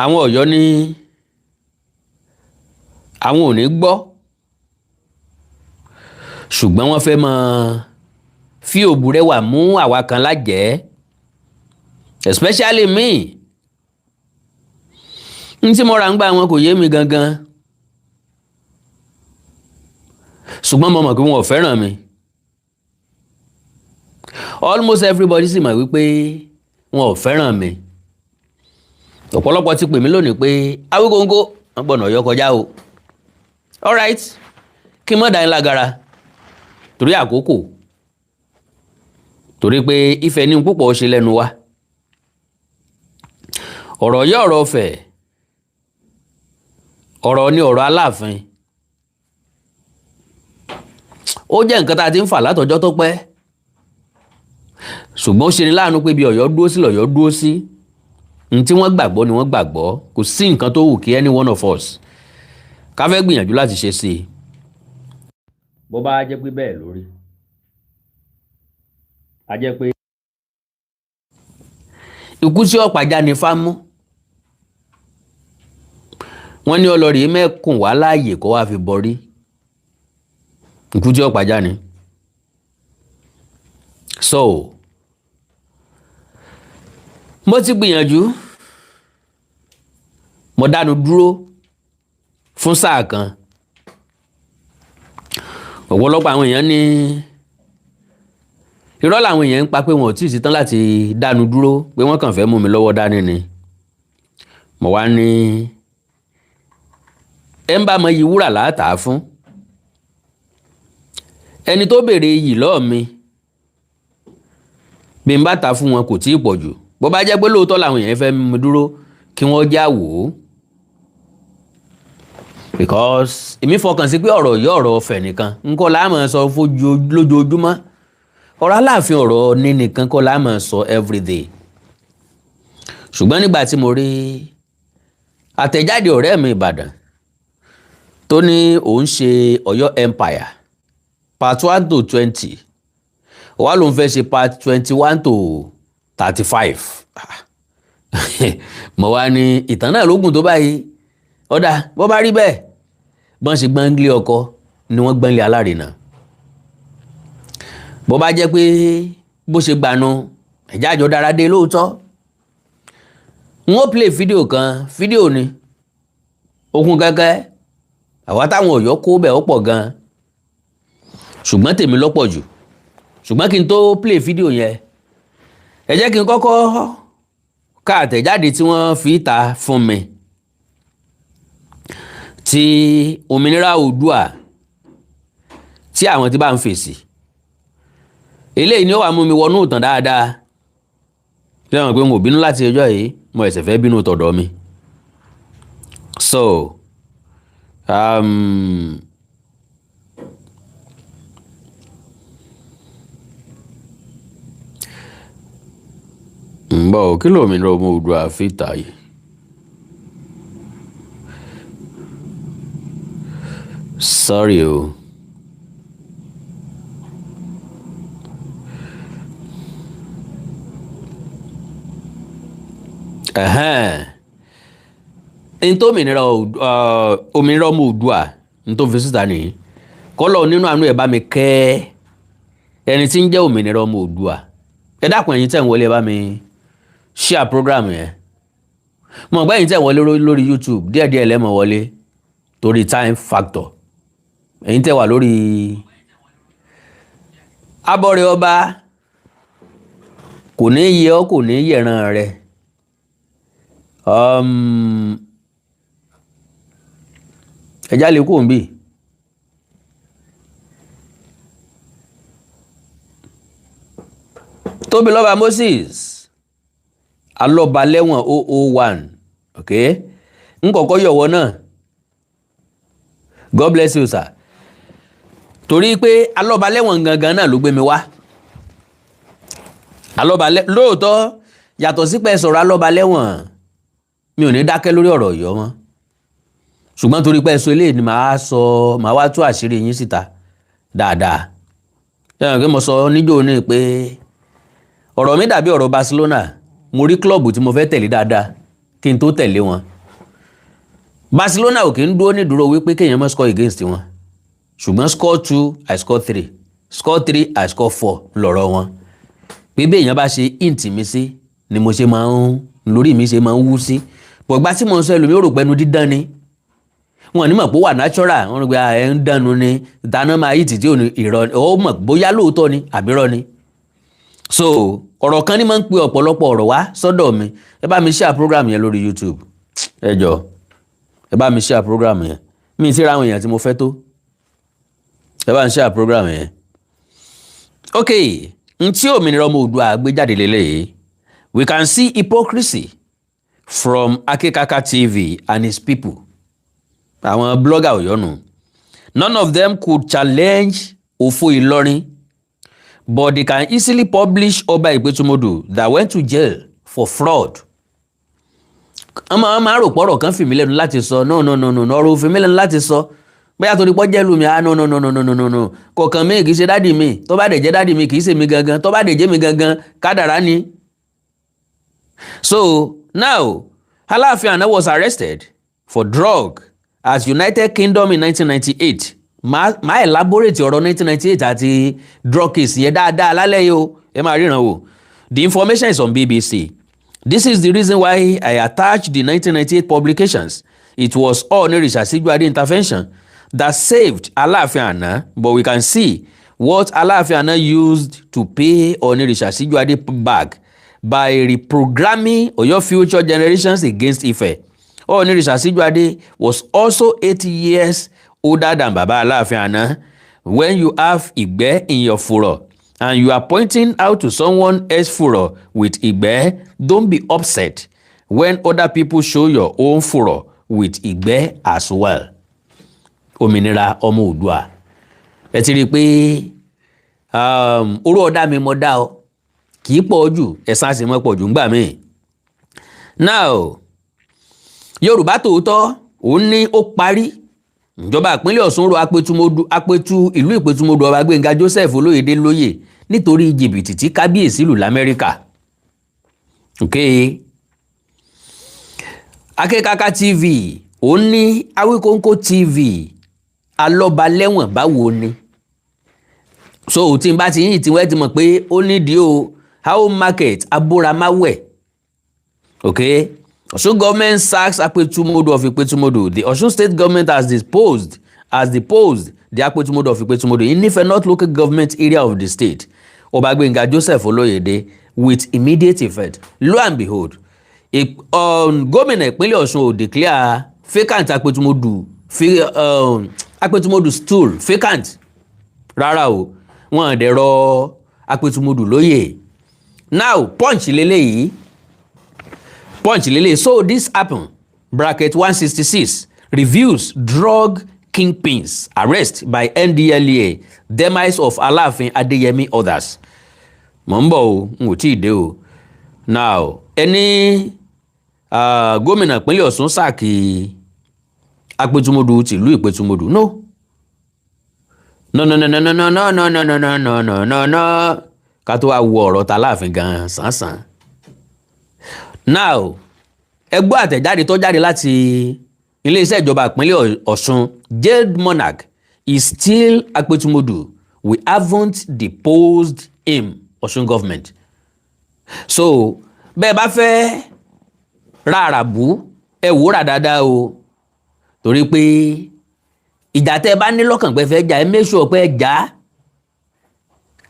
àwọn Ọ̀yọ́ ní àwọn ò ní gbọ́ ṣùgbọ́n wọ́n fẹ́ máa fi òbúrẹ́wà mú àwa kan lájẹ́ especially me n tí mo ra ń gbà wọn kò yé mi gangan ṣùgbọ́n mo mọ̀ pé wọn ò fẹ́ràn mi almost everybody sì mọ̀ wípé wọn ò fẹ́ràn mi ọ̀pọ̀lọpọ̀ ti pè mí lónìí pé Awíkóńkó wọ́n gbọ́nà Ọ̀yọ́ kọjá o alright kí n mọ̀ dá yín lágara torí àkókò torí pé ìfẹ́ ní púpọ̀ ṣe lẹ́nu wa ọ̀rọ̀ yẹ́ ọ̀rọ̀ ọ̀fẹ́ ọ̀rọ̀ ní ọ̀rọ̀ Aláàfin ó jẹ́ nǹkan tá a ti ń fà látọjọ́ tó pẹ́ ṣùgbọ́n ó ṣe ni láàánú pé bí Ọ̀yọ́ dúró sí lọ́yọ́ dúró sí n tí wọ́n gbàgbọ́ ni wọ́n gbàgbọ́ kò sí nǹkan tó wù kí any one of us ká fẹ́ gbìyànjú láti ṣe sí i bó bá jẹ́ pé bẹ́ẹ̀ lórí a jẹ́ pé ikú tí ọ̀pàjá ni fámú wọ́n ní ọlọ́rí mẹ́kùn wá láàyè kó wá fi bọrí ikú tí ọ̀pàjá ni so mo ti gbìyànjú mo dánu dúró fún sáà kan ọ̀pọ̀lọpọ̀ àwọn èèyàn ní irọ́ làwọn èèyàn ń pa pé wọn ò tí ì ṣetán láti dánu dúró pé wọ́n kàn fẹ́ mú mi lọ́wọ́ dání ni mo wá ní ẹ ń bá mọ iyì wúrà látàá fún ẹni tó béèrè iyì lọ́ọ̀ mi bí n bá ta fún wọn kò tí ì pọ̀ jù bó bá jẹ́ pé lóòótọ́ làwọn èèyàn fẹ́ mú mi dúró kí wọ́n já wò ó because èmi fọkàn sí pé ọ̀rọ̀ yìí ọ̀rọ̀ ọ̀fẹ́ nìkan nǹkan la máa sọ lójoojúmọ́ ọ̀rọ̀ Aláàfin ọ̀rọ̀ ní nìkan kọ́ la máa sọ everyday ṣùgbọ́n nígbà tí mo rí àtẹ̀jáde ọ̀rẹ́ mi Ìbàdàn tó ní òun ṣe Ọ̀yọ́ Empire part 1 to 20 wà ló ń fẹ́ ṣe part 21 to 35 mo wá ní ìtàn náà lógún tó báyìí ọ̀dà bó bá rí bẹ́ẹ̀ bọ́n ṣe gbọ́nlé ọkọ ni wọ́n gbọ́nlé alárinà bó bá jẹ́ pé bó ṣe gbanu ẹ̀já àjọ dára dé lóòótọ́ wọ́n play fídíò kan fídíò ni okun kẹ́kẹ́ àwa táwọn Ọ̀yọ́ kó bẹ̀ ó pọ̀ gan ṣùgbọ́n tèmi lọ́pọ̀ jù ṣùgbọ́n kí n tó play fídíò yẹn ẹ jẹ́ kí n kọ́kọ́ ka àtẹ̀jáde tí wọ́n fi ta fún mi ti òmìnira Oòduà tí àwọn tí bá ń fèsì eléyìí ni ó wà mú mi wọnú ìtàn dáadáa tí wọ́n pé n ò bínú láti ẹjọ́ yìí mo ẹ̀sẹ̀ fẹ́ bínú tọ̀dọ̀ mi so bọ́ kí lómìnira ọmọ Oòduà fi tà yìí sorry o n tó òmìnira ọmọ Oòduà n tó fi síta nìyí kọ́lọ̀ nínú àánú ẹ̀ bá mi kẹ́ ẹni tí ń jẹ́ òmìnira ọmọ Oòduà ẹ dákun ẹ̀yin tẹ̀ ń wọlé bá mi share program yẹn mo gbọ́ ẹ̀yin tẹ̀ ń wọlé lórí YouTube díẹ̀díẹ̀ lẹ́mọ̀ wọlé torí time factor ẹ̀yin tẹ̀ wà lórí abọ́rẹ̀ ọba kò ní yẹ ọ́ kò ní yẹ̀ràn rẹ̀ ẹjá lè kó ń bì Tóbilọ́ba Moses alọ́ba lẹ́wọ̀n 001 ok ń kọ̀kọ́ yọ̀wọ́ náà God bless you sir torí pé alọ́ba lẹ́wọ̀n gangan náà ló gbé mi wá alọ́ba lóòótọ́ yàtọ̀ sí pé sọ̀rọ̀ alọ́ba lẹ́wọ̀n mi ò ní dákẹ́ lórí ọ̀rọ̀ Ọ̀yọ́ mọ́ ṣùgbọ́n torí pé ẹ̀sọ́ eléyìí ni màá wá tú àṣírí yín síta dáadáa ṣẹ́yìn pé mo sọ níjó ní pé ọ̀rọ̀ mi dàbí ọ̀rọ̀ Barcelona mo rí klọ́ọ̀bù tí mo fẹ́ tẹ̀lé dáadáa kí n tó tẹ̀lé wọn. Barcelona ò kí ń dúró ní dúró wípé kéèyàn má score against wọn, ṣùgbọ́n score 2 I score 3, score 3 I score 4 lọ̀rọ̀ wọn. Pé bí èèyàn bá ṣe int mi sí ni mo ṣe máa ń lórí mi ṣe máa ń wú sí. Bọ̀gbá tí mo ń sọ ẹlòmíì rò pẹ́nu dídán ni, wọn ní mọ̀ pé ó wà natural, wọn rò pé ẹ̀ ń dánu ni dáná máa yí títí òní ìrọ̀ ó mọ̀ bóyá lóòótọ́ ni àbírọ́ ni. So ọ̀rọ̀ kan ní máa ń pe ọ̀pọ̀lọpọ̀ ọ̀rọ̀ wá sọ́dọ̀ mi. Ẹ bá mi share program yẹn lórí YouTube, ẹ jọ̀ọ́ ẹ bá mi share program yẹn. Mi ti ra àwọn èèyàn tí mo fẹ́ tó, ẹ bá mi share program yẹn. Ok, n tí òmìnira ọmọ Oòduà gbé jáde lélẹ́yìí. We can see hypocrisy from Akekaka TV and his people. Àwọn blogger òyọ́nù. None of them could challenge Òfò Ìlọrin, but they can easily publish Ọba Ìpètùmodù that went to jail for fraud. Ọmọ máa rò pọ̀rọ̀ kan fìmí lẹ́nu láti sọ no ọ̀rọ̀ òfin mi lẹ́nu láti sọ bóyá torí pọ́ jẹ́ lùmí no kọ̀ọ̀kan mi kì í ṣe dádì mi, tó bá dẹ̀ jẹ́ dádì mi kì í ṣe mi gangan, tó bá dẹ̀ jẹ́ mi gangan kádàrá ni. So now Aláàfin Àná was arrested for drug as United Kingdom in 1998. Máa elaborate ọ̀rọ̀ 1998 àti drug case yẹn dáadáa lálẹ́ yìí o, ẹ máa ríran wò. The information is on BBC. This is the reason why I attached the 1998 publications. It was Onírìṣà Síjúadé intervention that saved Aláàfin Àná, but we can see what Aláàfin Àná used to pay Onírìṣà Síjúadé back by reprogramming your future generations against Ife. Onírìṣà Síjúadé was also 80 years older than Baba Aláàfin Àná. When you have Igbe in your furor and you are pointing out to someone else furor with Igbe, don't be upset when other people show your own furor with Igbe as well. Òmìnira ọmọ Oòduà. Ẹ ti rí pé orú ọ̀dá mi mọ́ dá ọ kì í pọ̀ jù ẹ̀san sì mọ́ pọ̀ jù ńgbà míì. Now Yorùbá Tòótọ́ òun ní ó parí. Ìjọba ìpínlẹ̀ Ọ̀ṣun rọ apẹ̀tù ìlú Ìpètùmodù Ọba Gbénga Joseph Olóyèdé lóyè nítorí jìbìtì tí kábíyèsí lù l'Amẹ́ríkà. Okay. Akekaka TV òun ní Awíkóńkó TV alọ́balẹ́wọ̀n báwo ni. So tí n bá ti yìn tí wọ́n ti mọ̀ pé ó nídìí o how market abúramáwẹ̀. Okay. Ọ̀ṣun government sacks Apẹ̀tùmodù of Ìpètùmodù. The Ọ̀ṣun state government has deposed the Apẹ̀tùmodù of Ìpètùmodù in Ife North local government area of the state. Ọba Gbénga Joseph Olóyèdé with immediate effect. Lo and behold, gómìnà ìpínlẹ̀ Ọ̀ṣun ò declare vacant Apẹ̀tùmodù stool vacant. Rárá o, wọ́n dẹ̀ rọ Apẹ̀tùmodù lóyè. Now punch lélẹ́yìí. So this happened. Bracket 166 reviews drug kingpins arrest by NDLEA, demise of Aláàfin Adéyẹmí others. Mo ń bọ̀ o, n ò tí ì dé o. Now ẹni gómìnà ìpínlẹ̀ Ọ̀ṣun sáàkì Apẹ̀tùmodù tìlú Ìpètùmodù no ká tó wá wo ọ̀rọ̀ ta Aláàfin gan sánsan. Now ẹ gbọ́ àtẹ̀jáde tó jáde láti iléeṣẹ́ ìjọba ìpínlẹ̀ Ọ̀ṣun. Jailed Monarch is still Apẹ̀tùmodù. We haven't deposed him, Ọ̀ṣun government. So bẹ́ẹ̀ bá fẹ́ ra àràbù ẹ wò rà dáadáa o, torí pé ìjà tẹ́ bá ní lọ́kàn pé fẹ́ jà ẹ make sure pé ẹ jà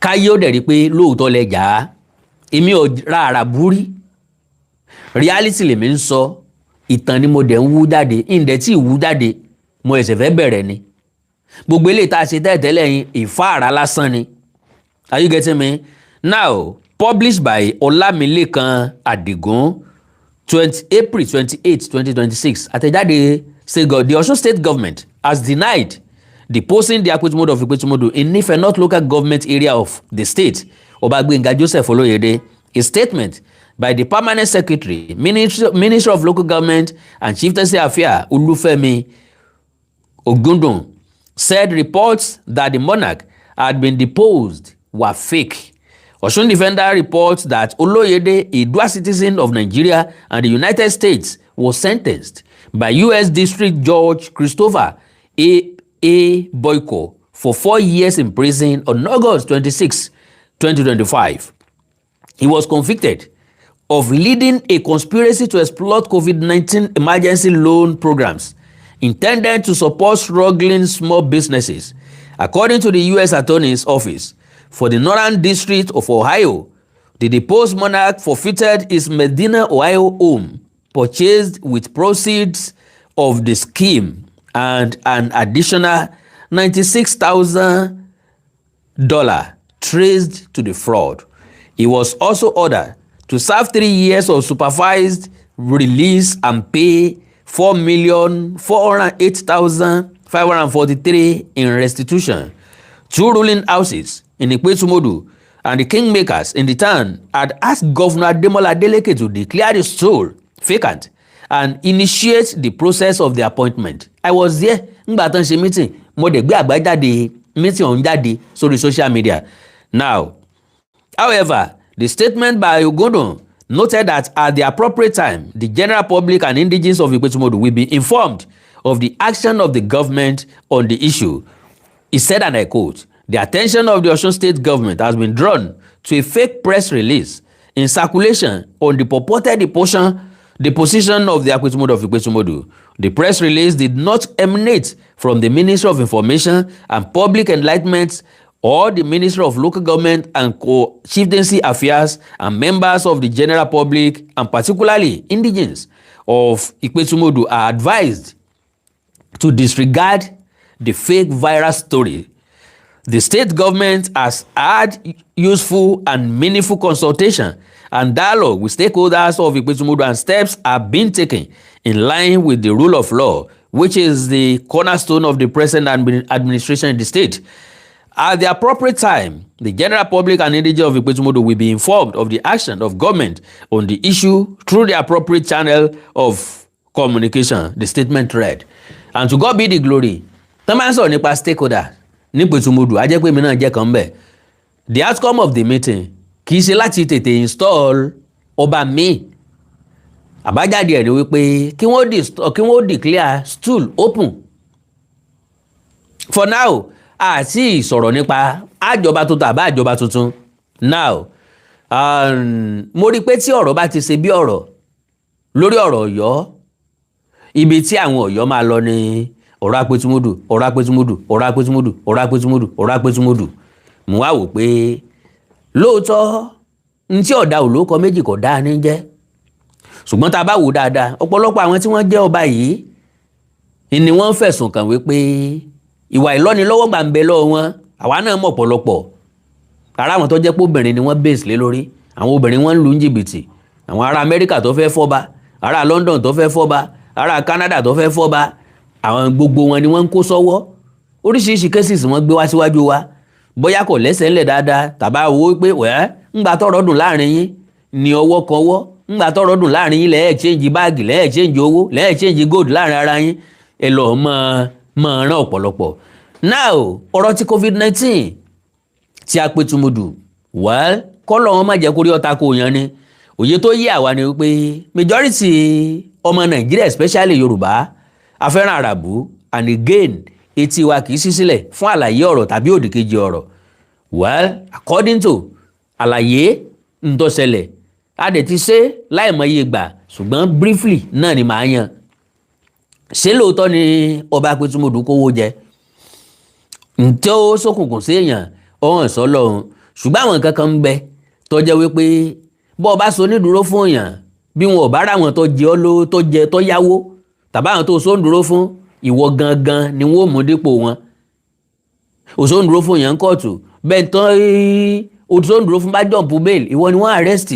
káyé ó dẹ̀ rí pé lóòótọ́ lẹ jà á. Èmi ò ra àràbù rí, reality lèmi ń sọ, ìtàn ni mo dẹ̀ ń wú jáde, ìǹdẹ̀ tí ìwú jáde mo ẹ̀sẹ̀ fẹ́ bẹ̀rẹ̀ ni. Gbogbo eléyìí tá a ṣe tẹ́lẹ̀ yín ìfáàrà lásán ni. Are you getting me? Now published by Ọlámilékan Àdìgún April 28, 2026. Àtẹ̀jáde the Ọ̀ṣun state government has denied deposing the Apẹ̀tùmodù of Ìpètùmodù in Ife North local government area of the state. Ọba Gbénga Joseph Olóyèdé. A statement by the permanent secretary, Minister of Local Government and Chieftaincy Affairs, Olúfẹ́mi Ògúndùn, said reports that the monarch had been deposed were fake. Osun Defender reports that Oloyede, a dual citizen of Nigeria and the United States, was sentenced by U.S. District Judge Christopher A. Boyko for 4 years in prison on August 26, 2025. He was convicted of leading a conspiracy to exploit COVID-19 emergency loan programs intended to support struggling small businesses. According to the U.S. Attorney's Office for the Northern District of Ohio, the deposed monarch forfeited his Medina, Ohio home, purchased with proceeds of the scheme, and an additional $96,000 traced to the fraud. He was also ordered to serve 3 years of supervised release and pay $4,408,543 in restitution. Two ruling houses in Ikpetumodu and the kingmakers in the town had asked Governor Ademola Adeleke to declare the stool vacant and initiate the process of the appointment. I was there ngbà tán ṣe meeting, mo dẹ̀ gbé àgbájáde meeting ọ̀hún jáde sórí social media. Now, however, the statement by Ogono noted that at the appropriate time, the general public and indigenes of Ikpetumodu will be informed of the action of the government on the issue. He said, and I quote, "The attention of the Osun State government has been drawn to a fake press release in circulation on the purported deposition of the Akpetumodu of Ikpetumodu. The press release did not emanate from the Ministry of Information and Public Enlightenment or the Ministry of Local Government and Chieftaincy Affairs, and members of the general public, and particularly indigenes of Ikpetumodu, are advised to disregard the fake viral story. The state government has had useful and meaningful consultation and dialogue with stakeholders of Ikpetumodu, and steps are being taken in line with the rule of law, which is the cornerstone of the present administration in the state. At the appropriate time, the general public and indigenes of Ikpetumodu will be informed of the action of government on the issue through the appropriate channel of communication," the statement read. And to God be the glory. Tán máa ń sọ̀rọ̀ nípa stakeholder ní Ikpetumodu, a jẹ́ pé mi náà jẹ́ kan bẹ̀. The outcome of the meeting kì í ṣe láti tètè install ọba míì. Àbájáde ẹ̀ ni wípé kí wọ́n declare stool open. For now, àti ìsọ̀rọ̀ nípa àjọba tuntun àbá àjọba tuntun. Now, mo rí i pé tí ọ̀rọ̀ bá ti ṣe bí ọ̀rọ̀ lórí ọ̀rọ̀ Ọ̀yọ́, ibi tí àwọn Ọ̀yọ́ máa lọ ni ọ̀rọ̀ Akpetumodu, ọ̀rọ̀ Akpetumodu, ọ̀rọ̀ Akpetumodu, ọ̀rọ̀ Akpetumodu, ọ̀rọ̀ Akpetumodu. Mo wá wò pé lóòótọ́ n tí ọ̀dà òlókọ méjì kò dáa ní jẹ́, ṣùgbọ́n tá a bá wò dáadáa, ọ̀pọ̀lọpọ̀ àwọn tí wọ́n jẹ́ ọba yìí ni wọ́n fẹ̀sùn kàn wípé ìwà ìlọ́nilọ́wọ́gbà ń bẹ lọ́wọ́ wọn. Àwa náà mọ̀ ọ̀pọ̀lọpọ̀ ara àwọn tó jẹ́ pé obìnrin ni wọ́n base lé lórí. Àwọn obìnrin wọ́n ń lu jìbìtì, àwọn ará Amẹ́ríkà tó fẹ́ fọ́ba, ará London tó fẹ́ fọ́ba, ará Canada tó fẹ́ fọ́ba, àwọn gbogbo wọn ni wọ́n ń kó sọ́wọ́. Oríṣiríṣi cases wọ́n gbé wá síwájú wa, bóyá kò lẹ́sẹ̀ ńlẹ̀ dáadáa tàbá owó pé ńgbà tọ́rọ̀ dùn láàrin yín ni ọwọ́ kan ọwọ́, ńgbà tọ́rọ̀ dùn láàrin yín lẹ́ẹ̀ change báàgì, lẹ́ẹ̀ change owó, lẹ́ẹ̀ change gold láàrin ara yín, ẹ lọ́ọ́ mọ̀ ràn ọ̀pọ̀lọpọ̀. Now, ọ̀rọ̀ ti COVID-19 tí Akpetumodu, well, kọ́lọ̀ wọn má jẹ́ kórí ọ̀tá kò yan ni. Òye tó yé àwa ni wípé majority ọmọ Nàìjíríà, especially Yorùbá, afẹ́ràn àràbù, and again etí wa kì í ṣí sílẹ̀ fún àlàyé ọ̀rọ̀ tàbí òdìkejì ọ̀rọ̀. Well, according to àlàyé ń tó ṣẹlẹ̀, a dẹ̀ ti ṣe láìmọye ìgbà, ṣùgbọ́n briefly náà ni màá yan. Ṣé lóòótọ́ ni ọba Akpetumodu kówó jẹ? Ǹtẹ́ ó ṣókùnkùn sí èèyàn ọ̀hún sọ́lọ́run, ṣùgbọ́n àwọn nǹkan kan ń bẹ tó jẹ́ wípé bọ́ ọba so nídúró fún èèyàn, bí wọn ò bá ráwọn tó jẹ ọ́ lówó tó yáwó, tàbá àwọn tó so ń dúró fún, ìwọ gangan ni wọ́n mú dípò wọn. Òṣó ń dúró fún èèyàn kóòtù, bẹ́ẹ̀ tán òṣó ń dúró fún bá jọ̀ǹpù bail, ìwọ ni wọ́n arrest.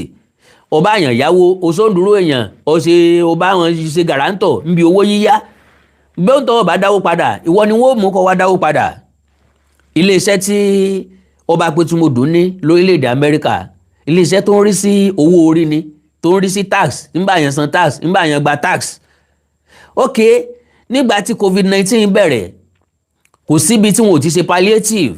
Ọba àyàn yáwó, òṣó ń dúró èèyàn, ọba wọn ṣe gàrántọ̀ níbi owó yíyá, bẹ́ẹ̀ tó ọba dáwó padà, ìwọ ni wọ́n mú kó wá dáwó padà. Iléeṣẹ́ tí ọba Akpetumodu ní lórílẹ̀‐èdè Amẹ́ríkà, iléeṣẹ́ tó ń rí sí owó orí ni, tó ń rí sí tax, nígbà yẹn san tax, nígbà yẹn gba tax. Ok, nígbà tí COVID-19 bẹ̀rẹ̀, kò síbi tí wọn ò ti ṣe palliative,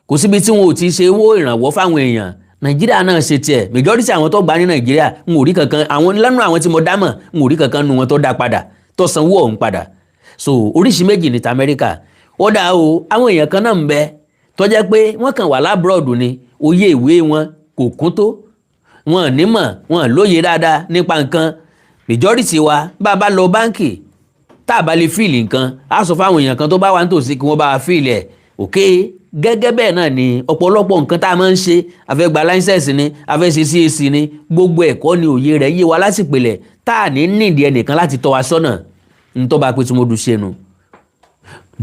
kò síbi tí wọn ò ti ṣe owó ìrànwọ́ fáwọn èèyàn. Nàìjíríà náà ṣe tiẹ̀ majority àwọn tó gbà ní Nàìjíríà n ò rí kankan àwọn lẹ́nu àwọn tí mo dámọ̀ n ò rí kankan nu wọn tó dá padà tó sanwó ọ̀hún padà. So oríṣi méjì ní ti Amẹ́ríkà ó dá o àwọn èèyàn kan náà ń bẹ tó jẹ́ pé wọ́n kàn wà lábúrọ̀dù ni òye ìwé wọn kò kún tó wọn nímọ̀ wọn lóye dáadáa nípa nǹkan. Majority wa bá a bá lọ báǹkì tá a bá lè fíìlì nǹkan á sọ fáwọn èèyàn kan tó bá wà nítòsí kí wọ́n bá wa fíìlì ẹ̀ òkè. Gẹ́gẹ́ bẹ́ẹ̀ náà ni ọ̀pọ̀lọpọ̀ nǹkan tá a máa ń ṣe afẹ́ gba láńsẹ̀sì ni afẹ́ ṣe CAC ni gbogbo ẹ̀kọ́ ni òye rẹ̀ yé wa lásìpìlẹ̀ tá a ní nídìí ẹnìkan láti tọ́ wa sọ́nà ntọ́ba pé tí mo dùn ṣe nu.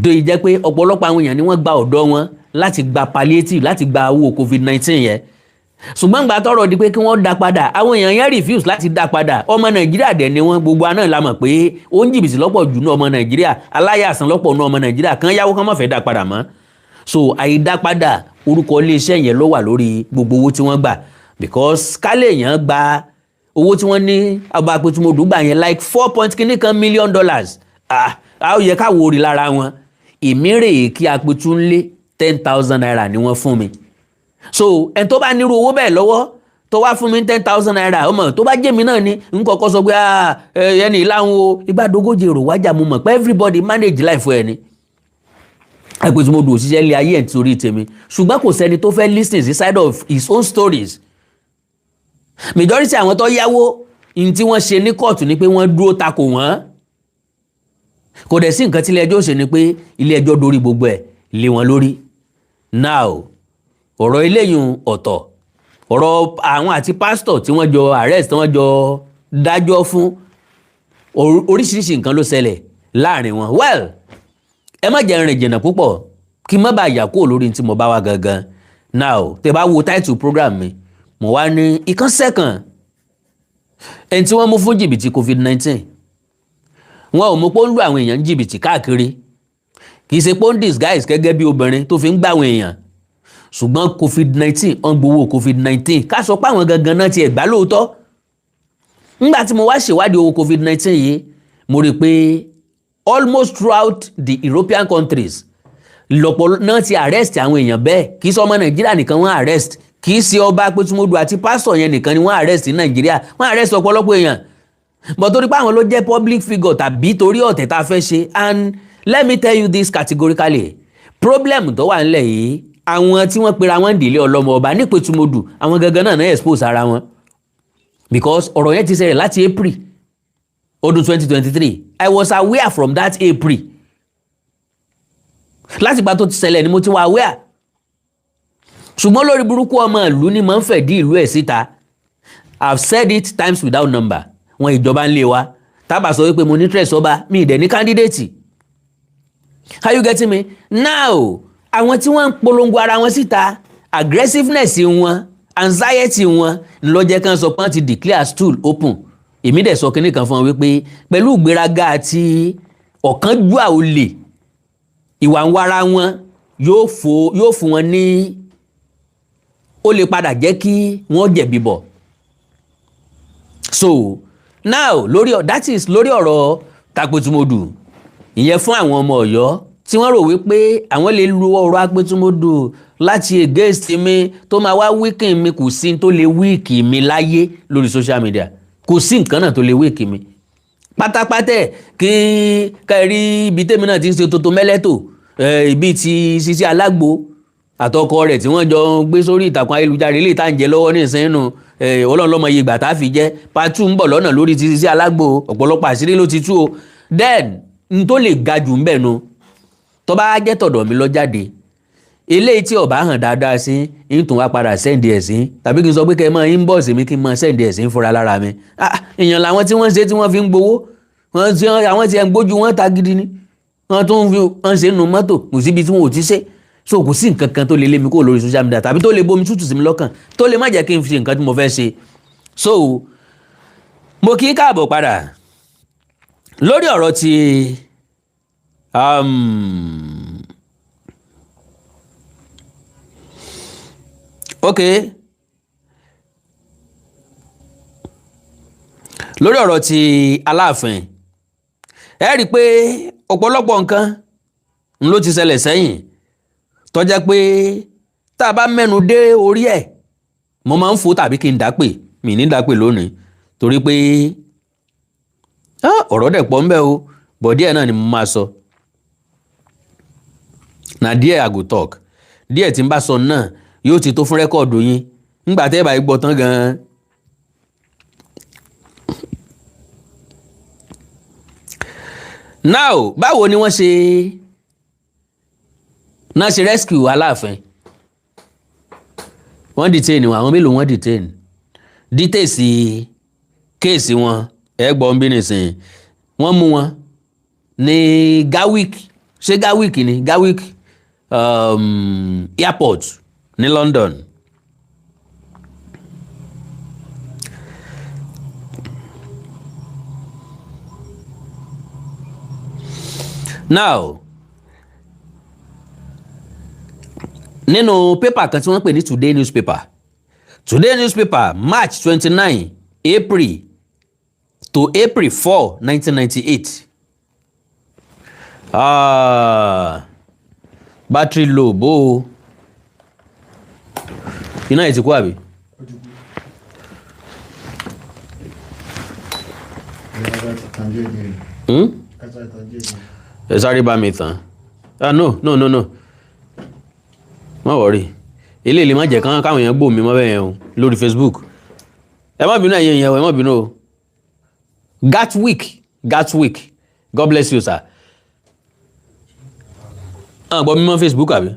dòyí jẹ́ pé ọ̀pọ̀lọpọ̀ àwọn èèyàn ni wọ́n gba ọ̀dọ́ wọn láti gba palliative láti gba owó COVID-19 yẹn ṣùgbọ́n gbà tọrọ di pé kí wọ́n dá padà àwọn èèyàn yẹn refuse láti dá padà. Ọmọ Nàìjíríà dẹ̀ ni wọ́n gbogbo àná la mọ̀ pé ó ń jìbìtì lọ́pọ̀ jù ní ọmọ Nàìjíríà aláyàsán lọ́pọ̀ ní ọmọ Nàìjíríà kan yáwó kan má fẹ́ dá padà mọ́. So àìdápadà orúkọ iléeṣẹ́ yẹn ló wà lórí gbogbo owó tí wọ́n gbà because kálẹ̀ èèyàn gba owó tí wọ́n ní ọba apẹtumọdù gbà yẹn like $4.kìnìkan million. Ó yẹ káwọ́ orí lára wọn ìmírè kí apẹtu ń lé $10,000 ni wọ́n fún mi. So ẹni tó bá nírú owó bẹ́ẹ̀ lọ́wọ́ tó wá fún mi $10,000 ọmọ tó bá jẹ́ mi náà ni n kọ́kọ́ sọ pé ẹni ìlànà o ìgbàdógójì èrò wájà mo mọ̀ pé everybody manage life ẹ̀ ni. Àpètùmọ̀dù òṣìṣẹ́ ilé ayé ẹ̀ torí tèmi ṣùgbọ́n kò sẹ́ni tó fẹ́ listen sí side of his own stories. Majority àwọn tó yáwó ní tí wọ́n ṣe ní kóòtù ni pé wọ́n dúró takò wọ́n. Kò dẹ̀ sí nǹkan tí ilé ẹjọ́ ṣe ni pé ilé ẹjọ́ dorí gbogbo ẹ̀ lé wọn lórí. Now ọ̀rọ̀ eléyìí ọ̀tọ̀ ọ̀rọ̀ àwọn àti pásítọ̀ tí wọ́n jọ arrest tí wọ́n jọ dájọ́ fún oríṣiríṣi nǹkan ló ṣẹlẹ̀ láàrin wọn. Well ẹ má jẹ́ rìn jìnnà púpọ̀ kí n má bàa yà kúrò lórí tí mo bá wá gangan. Now tẹ́ bá wo title program mi mo wá ní ìkan second ẹni tí wọ́n mú fún jìbìtì COVID-19 wọn ò mú pé ó ń lu àwọn èèyàn jìbìtì káàkiri kì í ṣe pé ó ń disguise gẹ́gẹ́ bí obìnrin tó fi ń gbà àwọn èèyàn ṣùgbọ́n COVID-19 ọ̀n gbowó COVID-19 ká sọ pé àwọn gangan náà ti ẹ̀ gbà lóòótọ́. Nígbà tí mo wá ṣèwádìí owó COVID-19 yìí mo rí i pé almost throughout the European countries lọ́pọ̀ náà ti arrest àwọn èèyàn bẹ́ẹ̀ kì í ṣe ọmọ Nàìjíríà nìkan wọ́n arrest kì í ṣe ọba apẹtumọdù àti pásítọ̀ yẹn nìkan ni wọ́n arrest ní Nàìjíríà wọ́n arrest ọ̀pọ̀lọpọ̀ èèyàn but torí pé àwọn ló jẹ́ public figure tàbí torí ọ̀tẹ̀ tá a fẹ́ ṣe. And let me tell you this categorically problem tó wà nílẹ̀ yìí àwọn tí wọ́n pera wọn délé ọlọ́mọ ọba ní Ìpẹ̀tùmọdù àwọn gangan náà expose ara wọn because ọ̀rọ̀ yẹn ti ṣẹlẹ̀ láti April ọdún 2023 I was aware from that April láti ìgbà tó ti ṣẹlẹ̀ ni mo ti wà aware ṣùgbọ́n lórí burúkú ọmọ ìlú ni mo ń fẹ́ dí ìlú ẹ̀ síta. I've said it times without number wọn ìjọba ń lé wa tábà sọ wípé mo ní interest ọba mi ì dẹ̀ ní candidate. Are you getting me? Now àwọn tí wọ́n ń polongo ara wọn síta aggressiveness wọn anxiety wọn ló jẹ́ kán sọ pé wọ́n ti declare stool open. Èmi dẹ̀ sọ kinní kan fún wọn wípé pẹ̀lú ìgbéraga àti ọ̀kánjúà olè ìwà ń wára wọn yóò fún wọn ní ó lè padà jẹ́ kí wọ́n jẹ̀bi bọ̀. So now that is lórí ọ̀rọ̀ Tapẹ̀tùmọdù ìyẹn fún àwọn ọmọ Ọ̀yọ́ tí wọ́n rò wípé àwọn lè lu ọ̀rọ̀ Apẹ̀tùmọdù láti against mi tó máa wá wíkì mi kò sí tó lè wíkì mi láyé lórí social media kò sí nǹkan náà tó lè wíkì mi pátápátá kí kárí ibi tèmi náà ti ń ṣe tótó mẹ́lẹ́tò ibi tí Sisi Alágbo àtọkọ rẹ̀ tí wọ́n jọ gbé sórí ìtàkùn ayélujára ilé ìta ń jẹ lọ́wọ́ ní ìsẹ́nu Ọlọ́run lọ́mọ iye ìgbà tá a fi jẹ́ part 2 ń bọ̀ lọ́nà lórí ti Sisi Alágbo ọ̀pọ̀lọpọ̀ àṣírí ló ti tú o. Then n tó lè ga jù ń bẹ̀ nu tó bá jẹ́ tọ̀dọ̀ mi lọ jáde eléyìí tí ọba hàn dáadáa sí ń tún wá padà sẹ́ǹdì ẹ̀ sí tàbí kí n sọ pé kẹ́ ẹ mọ inbox mi kí n mọ sẹ́ǹdì ẹ̀ sí fúnra lára mi. Èèyàn làwọn tí wọ́n ṣe tí wọ́n fi ń gbowó àwọn tí ẹ̀ ń gbójú wọn ta gidi ni wọ́n tún ń ṣe nínú mọ́tò kò síbi tí wọ́n ò ti ṣe so kò sí nǹkan kan tó lè lé mi kúrò lórí social media tàbí tó lè bomi tútù sí mi lọ́kàn tó lè má jẹ́ kí n fi nǹkan tí mo fẹ́ ṣe. So mo kí káàbọ̀ padà lórí ọ̀rọ̀ ti lórí ọ̀rọ̀ ti Aláàfin ẹ rí i pé ọ̀pọ̀lọpọ̀ nǹkan ló ti ṣẹlẹ̀ sẹ́yìn tó jẹ́ pé tá a bá mẹ́nu dé orí ẹ̀ mo máa ń fò tàbí kí n dápè mi ní dápè lónìí torí pé ọ̀rọ̀ dẹ̀ pọ̀ ń bẹ o bọ̀ díẹ̀ náà ni mo máa sọ na díẹ̀ I go talk díẹ̀ tí n bá sọ náà yóò ti tó fún rẹ́kọ̀dù yín nígbà tẹ́ ẹ bá gbọ́ tán gan-an. Now báwo ni wọ́n ṣe rescue Aláàfin wọ́n detain wọn àwọn mélòó wọ́n detain details kéèsì wọn ẹgbọ́n bí nìsín wọ́n mú wọn ní Gatwick ṣé Gatwick ni Gatwick airport ní London. Now nínú pépà kan tí wọ́n pè ní Today newspaper March 29 April to April 4 1998 battery low bó iná ẹ̀ ti kú àbí. ẹ sáré bá mi tàn no má wọrí ilé ilé má jẹ́ káwọn èèyàn gbọ́ mi mọ́ bẹ́ẹ̀ yẹn o lórí Facebook ẹ má bínú ẹ̀yin èèyàn ẹ má bínú o Gatwick God bless you sir gbọ́ mi mọ́ Facebook àbí.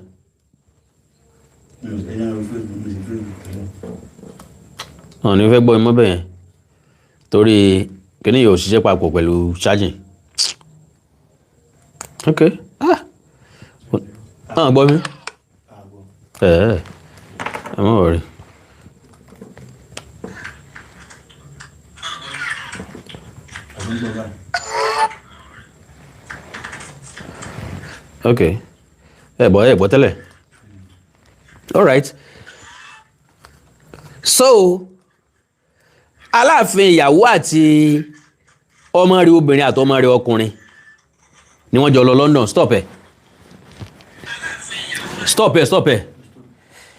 ní fẹ́ gbọ́ mi mọ́ bẹ́ẹ̀ yẹn torí kíní yóò ṣiṣẹ́ papọ̀ pẹ̀lú charging. Okay. Gbọ́ mi. Ẹ má worry. Okay. Ẹ gbọ́ tẹ́lẹ̀. All right. So Aláàfin ìyàwó àti ọmọ rẹ̀ obìnrin àti ọmọ rẹ̀ ọkùnrin ni wọ́n jọ lọ London. Stop ẹ.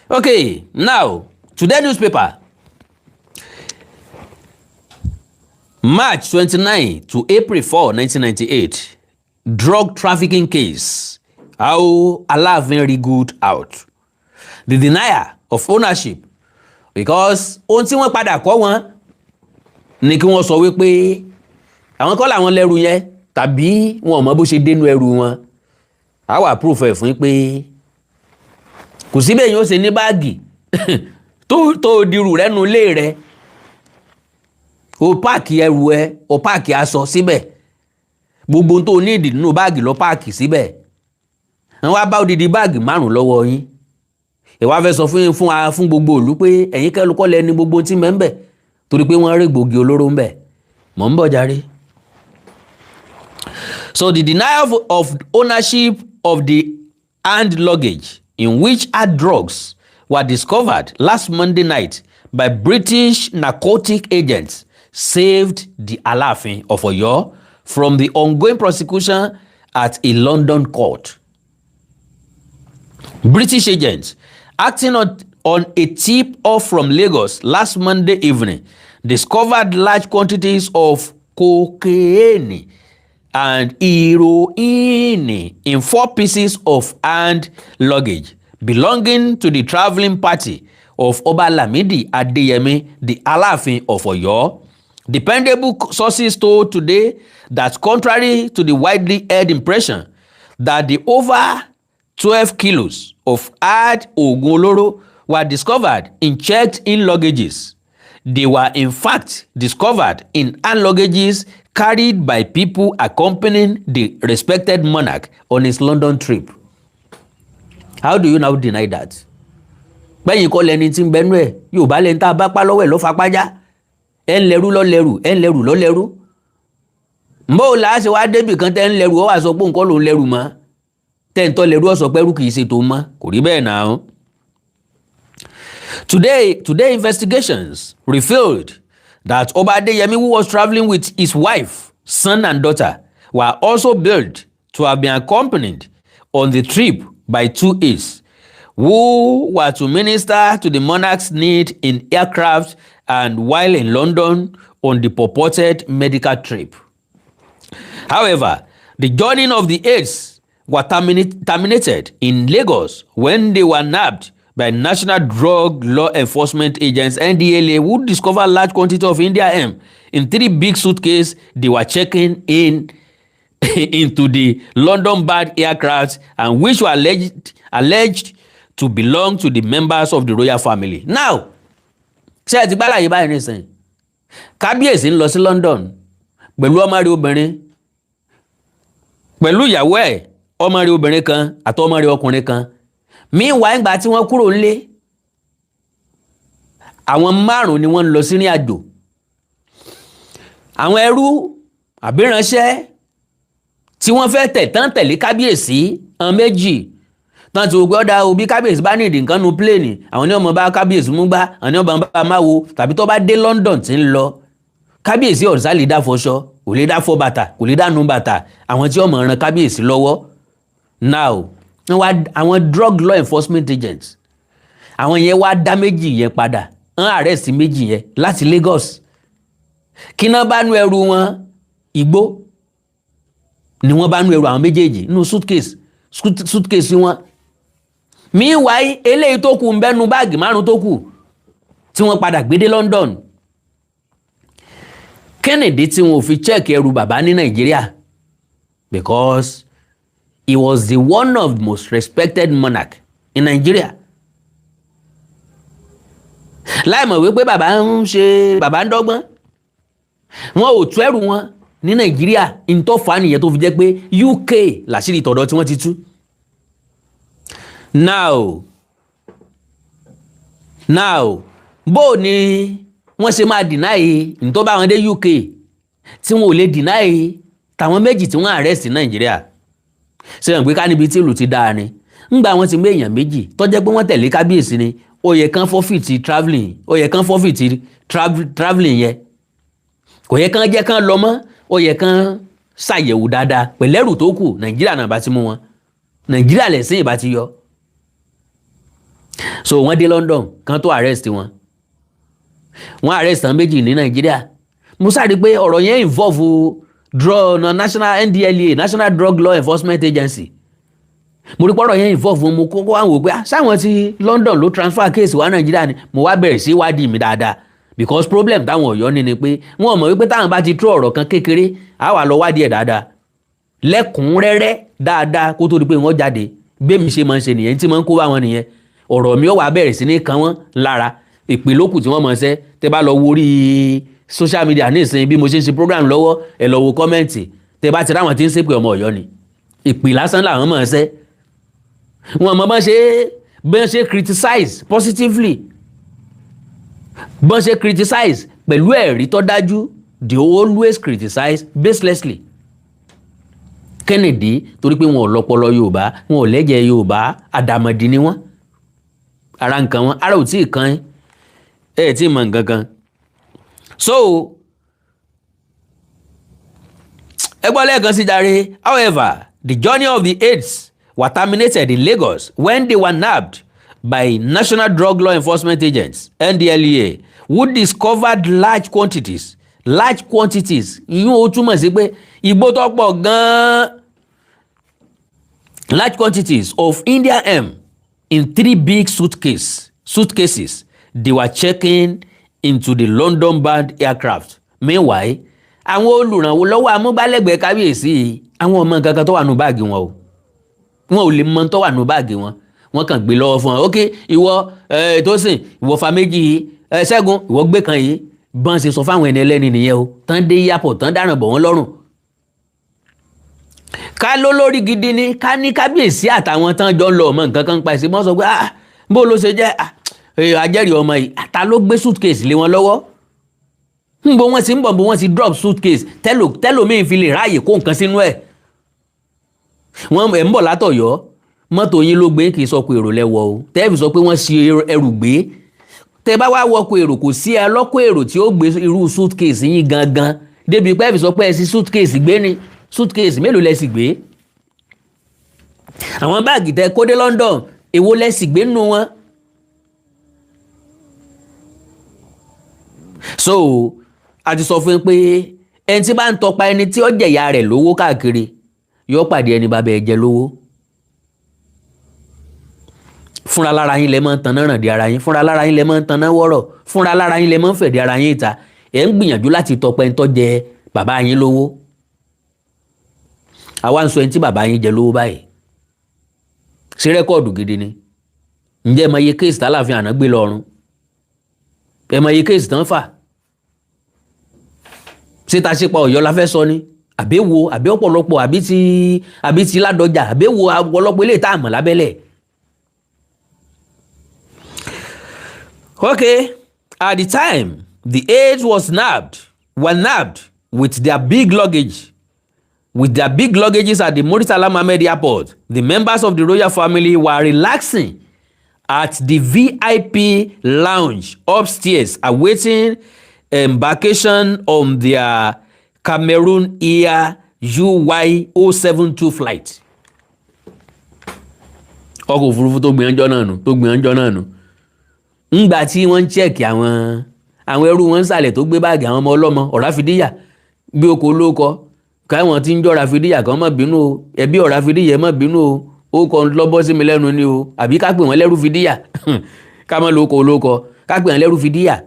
Okay, now Today newspaper March 29 to April 4 1998 drug trafficking case, how Aláàfin wriggled out, the denial of ownership, because ohun tí wọ́n padà kọ́ wọn ni kí wọ́n sọ wípé àwọn kọ́ làwọn lẹ́rù yẹn tàbí wọn ò mọ bó ṣe dénú ẹrù wọn. a wà proof ẹ̀ fún pé kò sí bẹ́ẹ̀ yóò ṣe ní báàgì tó dirù rẹ̀ nu ilé rẹ̀ o páàkì ẹrù ẹ o páàkì aṣọ síbẹ̀ gbogbo tó ní ìdí nínú báàgì lọ páàkì síbẹ̀ wọ́n wá bá odidi báàgì 5 lọ́wọ́ yín ìwà fẹ́ sọ fún gbogbo ìlú pé ẹ̀yin kẹ́lùkọ́ lẹ́ni gbogbo tí mẹ́ńbẹ̀ torí pé wọ́n rí gbòógì olóró ńbẹ̀ mọ̀ ń bọ̀ járe. So the denial of ownership of the hand luggage in which hard drugs were discovered last Monday night by British narcotic agents saved the Aláàfin of Ọ̀yọ́ from the ongoing prosecution at a London court. British agents acting on a tip-off from Lagos last Monday evening discovered large quantities of cocaine and heroin in 4 pieces of hand luggage belonging to the travelling party of Ọba Lamidi Adeyemi, the Aláàfin of Ọ̀yọ́. Dependable sources told Today that contrary to the widely held impression that the over 12 kilos of hard oògùn olóró were discovered in checked-in luggages, they were in fact discovered in hand luggages carried by people accompanying the respected monarch on his London trip. How do you now deny that? Bẹ́yìn kọ́ lẹni tí ń bẹnu ẹ̀ yóò bá lẹ́ni tá a bá pa lọ́wọ́ ẹ̀ lọ́ fapájá ẹ̀ ń lẹ́rú lọ́lẹ́rù ẹ̀ ń lẹ́rù lọ́lẹ́rú. Mbó la ṣe wá débì kan tẹ́ ń lẹ́rù ó wà sọ pé nǹkan ló ń lẹ́rù mọ́ tẹ́ ń tọ́ lẹ́rù ó sọ pé ẹrú kìí ṣe tó mọ́ kò rí bẹ́ẹ̀ náà. Today investigations revealed that Ọba Adeyemi, who was travelling with his wife, son and daughter, were also billed to have been accompanied on the trip by 2 aides, who were to minister to the monarch's need in aircraft and while in London on the purported medical trip. However, the joining of the aides were terminated in Lagos when they were nabbed by National Drug Law Enforcement Agents NDLA, who discovered large quantity of India hemp in 3 big suitcases they were checking in into the London-bound aircraft, and which were alleged to belong to the members of the royal family. Now, ṣé ẹ ti gbálàyé báyìí nísìnyí? Kábíyèsí ń lọ sí London pẹ̀lú ọmọ rẹ̀ obìnrin, pẹ̀lú ìyàwó ẹ̀, ọmọ rẹ̀ obìnrin kan àti ọmọ rẹ̀ ọkùnrin kan. Meanwhile, ìgbà tí wọ́n kúrò nílé, àwọn 5 ni wọ́n ń lọ sí ìrìn àjò. Àwọn ẹrú àbíránṣẹ́ tí wọ́n fẹ́ tẹ̀lé kábíyèsí, àwọn 2 tán ti gbọ́ dá o, bí kábíyèsí bá nídìí nǹkan nu pléènì, àwọn ní ọmọ bá kábíyèsí mú gbá, àwọn ní ọmọ bá máa wo, tàbí tó bá dé London tí ń lọ, kábíyèsí ọ̀sá lè dá fọṣọ, kò lè dá fọ bàtà, kò lè dá nu bàtà, àwọn tí ọmọ ran kábíyèsí lọ́wọ́. Now, àwọn drug law enforcement agents, àwọn yẹn wá dá 2 yẹn padà, wọ́n arrest 2 yẹn láti Lagos. Kí náà bá nú ẹrù wọn? Igbó ni wọ́n bá nú ẹrù àwọn méjèèjì nínú suitcase wọn. Meanwhile, eléyìí tó kù ń bẹ́nu báàgì 5 tó kù tí wọ́n padà gbé dé London. Kennedy tí wọ́n fi check ẹrù bàbá ní Nàìjíríà, because he was the one of the most respected monarch in Nigeria. Láìmọ̀ wípé bàbá ń dọ́gbọ́n, wọn ò tú ẹrù wọn ní Nàìjíríà, in tó fà á nìyẹn tó fi jẹ́ pé UK làṣírí tọ̀dọ̀ tí wọ́n ti tú. Now, bó ni wọ́n ṣe máa deny in tó bá wọn dé UK tí wọn ò lè deny tàwọn 2 tí wọ́n arrest ní Nàìjíríà? Ṣé wọn pé ká níbi tí ìlú ti dáa ni, ńgbà wọn ti mú èèyàn 2 tó jẹ́ pé wọ́n tẹ̀lé kábíyèsí ni, ó yẹ kán forfeit travelling yẹn, kò yẹ kán jẹ́ kán lọ mọ́, ó yẹ kán ṣàyẹ̀wò dáadáa pẹ̀lẹ́rù tó kù. Nàìjíríà náà bá ti mú wọn, Nàìjíríà lẹ̀sìn ìbá ti yọ. So wọ́n dé London kán tó arrest wọn, wọ́n arrest àwọn 2 ní Nàìjíríà. Mo sáré pé ọ̀rọ̀ yẹn involve National NDLA, National Drug Law Enforcement Agency. Mo rí pọ́rọ̀ yẹn involve, mo kókó wá wò pé sáwọn ti London ló transfer case wá Nàìjíríà ni. Mo wá bẹ̀rẹ̀ sí wádìí mi dáadáa, because problem táwọn Ọ̀yọ́ ní ni pé wọ́n mọ̀ wípé táwọn bá ti tú ọ̀rọ̀ kan kékeré, á wà lọ wádìí ẹ̀ dáadáa lẹ́kùnrẹ́rẹ́ dáadáa kó tó di pé wọ́n jáde. Bẹ́ẹ̀mi ṣe máa ń ṣe nìyẹn, tí máa ń kó bá wọn nìyẹn. Ọ̀rọ̀ mi ó wá bẹ̀rẹ̀ sí ní kan wọ́n lára. Ìpè lókù tí wọ́n mọ̀ ṣẹ́, tẹ́ bá lọ wo orí social media ní ìsìn bí mo ṣe ń ṣe program lọ́wọ́, ẹ lọ wo kọ́mẹ́ǹtì, tẹ́ bá ti ráwọn tí ń ṣépè ọmọ Ọ̀yọ́ ni. Ìpè lásán làwọn mọ̀ ṣẹ́. Wọn mọ̀ bọ́n ṣe criticize positively, bọ́n ṣe criticize pẹ̀lú ẹ̀rí tó dájú, they always criticize baselessly. Kennedy, torí pé wọn ò lọ́pọlọ Yorùbá, wọn ò lẹ́jẹ̀ Yorùbá, àdàmọ̀dì ni wọ́n. Ara nǹkan wọn, ara ò tí ì kan ẹ̀ tí ì mọ̀ nǹkan kan. So, ẹ gbọ́ lẹ́ẹ̀kan sí jàre. However, the journey of the aides were terminated in Lagos when they were nabbed by National Drug Law Enforcement Agents NDLEA, who discovered large quantities. Ìyún ó túmọ̀ sí pé igbó tó pọ̀ gan-an. Large quantities of Indian hemp in 3 big suitcases they were checking into the London-bound aircraft. Meanwhile, àwọn olùrànwọ́ lọ́wọ́ amúgbálẹ́gbẹ̀ẹ́ kábíyèsí, àwọn ọmọ nǹkan kan tó wà nù báàgì wọn o. Wọn ò lè mọ tó wà nù báàgì wọn. Wọ́n kàn gbé lọ́wọ́ fún wọn. Ok, ìwọ Tósìn, ìwọ fa 2 yìí, Ṣẹ́gun, ìwọ gbé kan yìí. Bọ́n ṣe sọ fáwọn ẹni ẹlẹ́ni nìyẹn o. Tán dé airport, tán dáràn bọ̀ wọ́n lọ́rùn. Ká ló lórí gidi ni, ká ní kábíyèsí àtàwọn tán jọ lọ ọmọ nǹkan kan pa ìsìn, mọ́ sọ pé bó ló ṣe jẹ́ ajẹ́rìí ọmọ yìí, ta ló gbé suitcase lé wọn lọ́wọ́? Bó wọ́n ti ń bọ̀, bó wọ́n ti drop suitcase, tẹ́lòmíì fi lè ráàyè kó nǹkan sínú ẹ̀. Wọ́n ẹ̀ ń bọ̀ látọ̀yọ́, mọ́tò yín ló gbé, kì í sọ pé èrò lẹ́wọ̀ o. Tẹ́ẹ̀fì sọ pé wọ́n ṣe ẹrù gbé. Tẹ́ bá wá wọkọ̀ èrò, kò sí ọlọ́kọ̀ èrò tí ó gbé irú suitcase yín gangan. Débi pé ẹ̀fì sọ pé ẹ sí suitcase gbé ni. Suitcase mélòó lẹ sì gbé? Àwọn báàgì tẹ́ kó dé London, èwo lẹ́sìn gbé nínú wọn. So a ti sọ fún yín pé ẹni tí bá ń tọpa ẹni tí ó jẹ̀yà rẹ̀ lówó káàkiri yóò pàdé ẹni bá bẹ́ẹ̀ jẹ lówó. Fúnra lára yín lẹ máa ń tanná ràn di ara yín, fúnra lára yín lẹ máa ń tanná wọ́rọ̀, fúnra lára yín lẹ máa ń fẹ̀dí ara yín ìta. Ẹ̀ ń gbìyànjú láti tọpa ẹni tó jẹ bàbá yín lówó. Àwa ń sọ ẹni tí bàbá yín jẹ lówó báyìí. Sí rẹ́kọ̀dù gidi ni. Ǹjẹ́ ẹ mọ iye kéèsì tálàfin àná gbé lọ́rùn? Ẹ mọ iye kéèsì tán fà? Ṣé ta ṣe pa Ọ̀yọ́ la fẹ́ sọ ni? Àbí wo, àbí ọ̀pọ̀lọpọ̀, àbí ti Ládọjà, àbí wo ọ̀pọ̀lọpọ̀ ilé tá a mọ̀ lábẹ́lẹ̀. Okay, at the time, the aides were nabbed with their big luggages at the Muritala Mohammed Airport. The members of the royal family were relaxing at the VIP lounge upstairs, awaiting embarkation on their Cameroon Air UY072 flight. Ọkọ̀ òfurufú tó gbìyànjọ́ náà nù. Ńgbà tí wọ́n ń chẹ́ẹ̀kì àwọn ẹrú wọn sàlẹ̀ tó gbé báàgì àwọn ọmọ ọlọ́mọ Ọ̀ráfidíyà bí oko olóko káwọn tí ń jọ́ Ọ̀ráfidíyà kan má bínú o, ẹbí Ọ̀ráfidíyà má bínú o, ó kọ́ lọ́bọ́ sí mi lẹ́nu ni o, àbí ká pè wọ́n lẹ́rú Fidíyà ká mọ́ lóko olóko ká pè wọ́n lẹ́rú Fidíyà.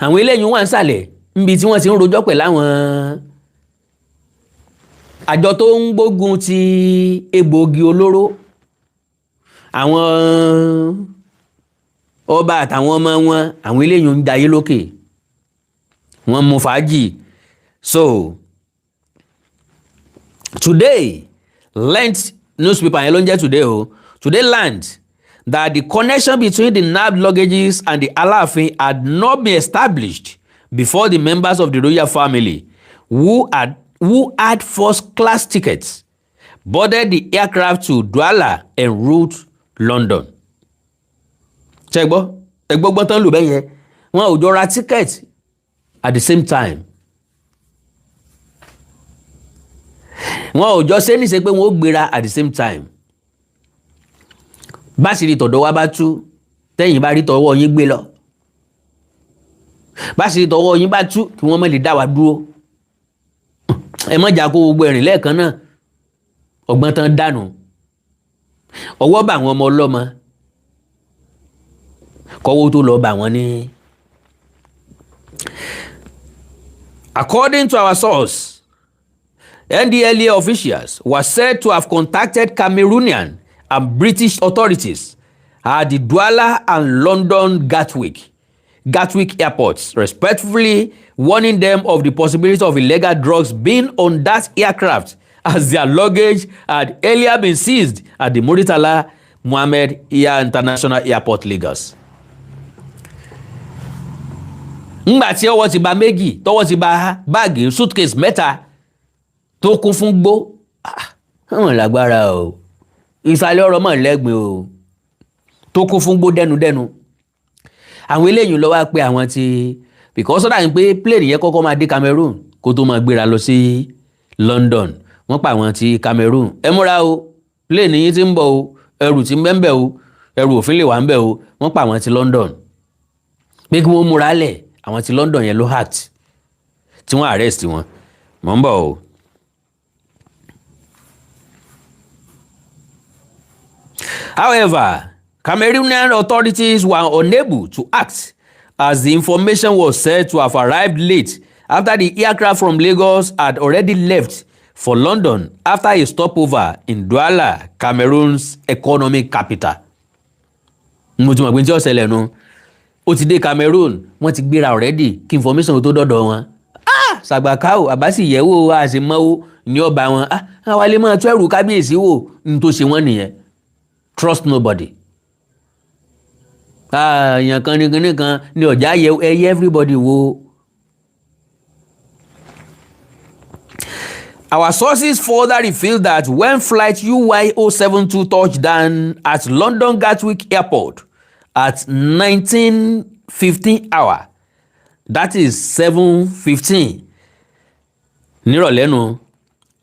Àwọn eléyìí wọ́n sàlẹ̀ níbi tí wọ́n ti ń rojọ́ pẹ̀ láwọn àjọ tó ń gbógun ti egbòogi olóró, àwọn ọba àtàwọn ọmọ wọn, àwọn eléyìí ń jayé lókè, wọ́n mú fàájì. So today learnt newspaper yẹn ló ń jẹ́ today o, today learnt that the connection between the nabbed luggages and the Aláàfin had not been established before the members of the royal family who had first-class tickets boarded the aircraft to Douala en route London. Ẹgbọ́gbọ́n tán lò bẹ́yẹn, wọn ò jọ ra ticket at the same time. Wọn ò jọ ṣe níṣe pé wọn ó gbéra at the same time. Bá sì rí tọ̀dọ̀ wá bá tú, tẹ́yìn bá rí tọwọ́ yín gbé lọ. Bá sì rí tọwọ́ yín bá tú kí wọ́n má lè dá wa dúró. Ẹ má jà kó gbogbo ẹ̀rìn lẹ́ẹ̀kan náà. Ọgbọ́n tán dànù. Ọwọ́ bá àwọn ọmọ ọlọ́mọ. Kọ́wọ́ tó lọ bá wọn ní. According to our source, NDLEA officials were said to have contacted Cameroonian and British authorities at the Douala and London Gatwick airports, respectively warning them of the possibility of illegal drugs being on that aircraft, as their luggage had earlier been seized at the Muritala Mohammed International Airport, Lagos. Ńgbà tí ọwọ́ ti bà méjì, tọwọ́ ti bà báàgì suitcase mẹ́ta tó kún fún gbó, àwọn lágbára o, ìsàlẹ̀ ọ̀rọ̀ mọ̀ lẹ́gbẹ̀ẹ́ o, tó kún fún gbó dẹnudẹnu. Àwọn eléyìí ló wá pé àwọn ti, because ọ̀dà ń pé plane yẹn kọ́kọ́ máa dé Cameroon kó tó máa gbéra lọ sí London. Wọ́n pa àwọn ti Cameroon, ẹ múra o, plane yín ti ń bọ̀ o, ẹrù ti ń bẹ ń bẹ o, ẹrù òfin lè wà ń bẹ o. Wọ́n pa àwọn ti London pé kí wọ́n múra lẹ̀. Àwọn ti London yẹn ló act tí wọ́n arrest wọn. Mọ̀ ń bọ̀ o. However, Cameroonian authorities were unable to act as the information was said to have arrived late after the aircraft from Lagos had already left for London after a stopover in Douala, Cameroon's economic capital. Mo ti mọ̀ pé tí ó ṣẹlẹ̀ nu. Ó ti dé Cameroon, wọ́n ti gbéra already kí information tó dọ́dọ̀ wọn. Sàgbàkáò àbásì yẹ̀wò àṣemọ́wó ní ọba wọn. Àwọn alẹ́ máa tó ẹrù kábíyèsí wò ní tó ṣe wọ́n nìyẹn. Trust nobody. Èèyàn kan ní kinní kan ní ọ̀já ẹyẹ everybody wo. Our sources further revealed that when flight UY072 touched down at London Gatwick Airport at 19:15 hour, that is 7:15 nírọ̀lẹ́ nu,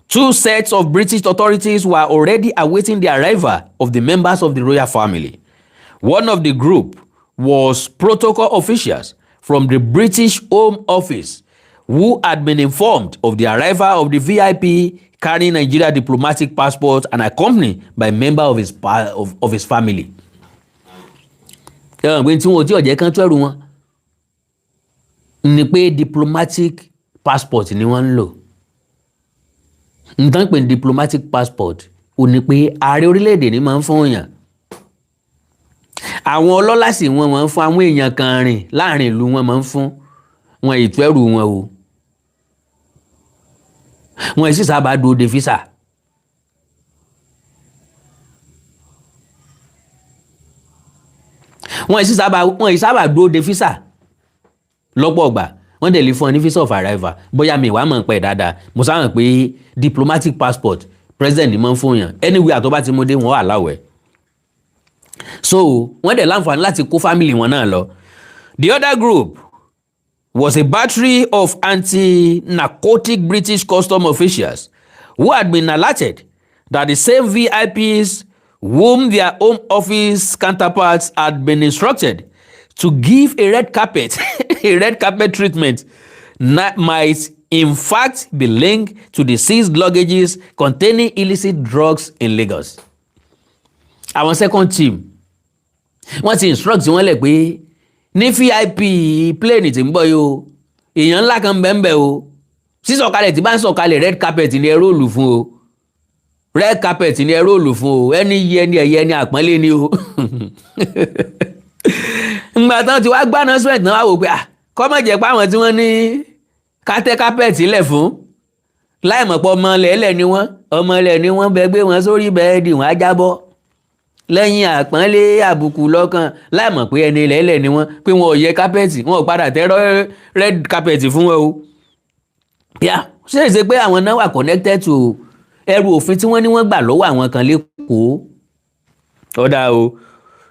Two sets of British authorities were already awaiting the arrival of the members of the royal family. One of the group was protocol officials from the British Home Office who had been informed of the arrival of the VIP carrying Nigeria diplomatic passport and accompanied by a member of his family. Ẹ̀rọ ìgbé tí wọn ò tí ọ̀jẹ̀ kan tó ẹrù wọn ni pé diplomatic passport ni wọ́n ń lò. Nǹkan pè ní diplomatic passport ò ní pé ààrẹ orílẹ̀-èdè ni máa ń fún èèyàn. Àwọn ọlọ́lá sì wọ́n máa ń fún àwọn èèyàn kan rìn láàrin ìlú wọn máa ń fún wọn ètò ẹrù wọn o. Wọ́n sì sábà dúró de físà. Wọ́n sì sábà dúró de físà lọ́pọ̀ ọgbà. Wọ́n dẹ̀ lè fún ọ ní visa of arrival bóyá mi wàá mọ̀ pẹ́ dáadáa mo sábà pé diplomatic passport president ni máa ń fún yàn anywhere tó bá ti mú dé wọn wà láwẹ̀. So wọ́n dẹ̀ láǹfààní láti kó family wọn náà lọ. The other group was a battery of anti-narcotic British custom officials who had been alerted that the same VIPs whom their home office counterparts had been instructed to give a red carpet treatment might in fact be linked to the seized luggages containing illicit drugs in Lagos. Àwọn second team wọ́n ti instruct wọ́n lẹ̀ pé ní VIP plane tí ń bọ̀ yìí o èèyàn ńlá kan bẹ́ẹ̀ o sísọ̀kalẹ̀ tí bá ń sọ̀kalẹ̀ red carpet ni ẹ róòlù fún o red carpet ni ẹ róòlù fún o ẹni yẹ ni ẹ̀yẹ ni àpọ́nlé ni o. Ngbà tán ti wá gbá announcement náà wá wò pé kọ́ mọ̀ jẹ́ pé àwọn tí wọ́n ní kátẹ́ carpet lẹ̀ fún láìmọ̀pọ̀ ọmọ ilẹ̀ ni wọ́n bẹ gbé wọn sórí bẹ́ẹ̀dì wọn á jábọ́ lẹ́yìn àpọ́nlé àbùkù lọ́kàn láìmọ̀ pé ẹni ilẹ̀ ni wọ́n pé wọn ò yẹ kápẹ́ẹ̀tì wọn ò padà tẹ́ red carpet fún wọn o. Ṣé èsè pé àwọn náà wà connected to ẹrù òfin tí wọ́n ní wọ́n gbà lọ́wọ́ àwọn kan lẹ́kọ̀ọ́. Ọ̀dà o.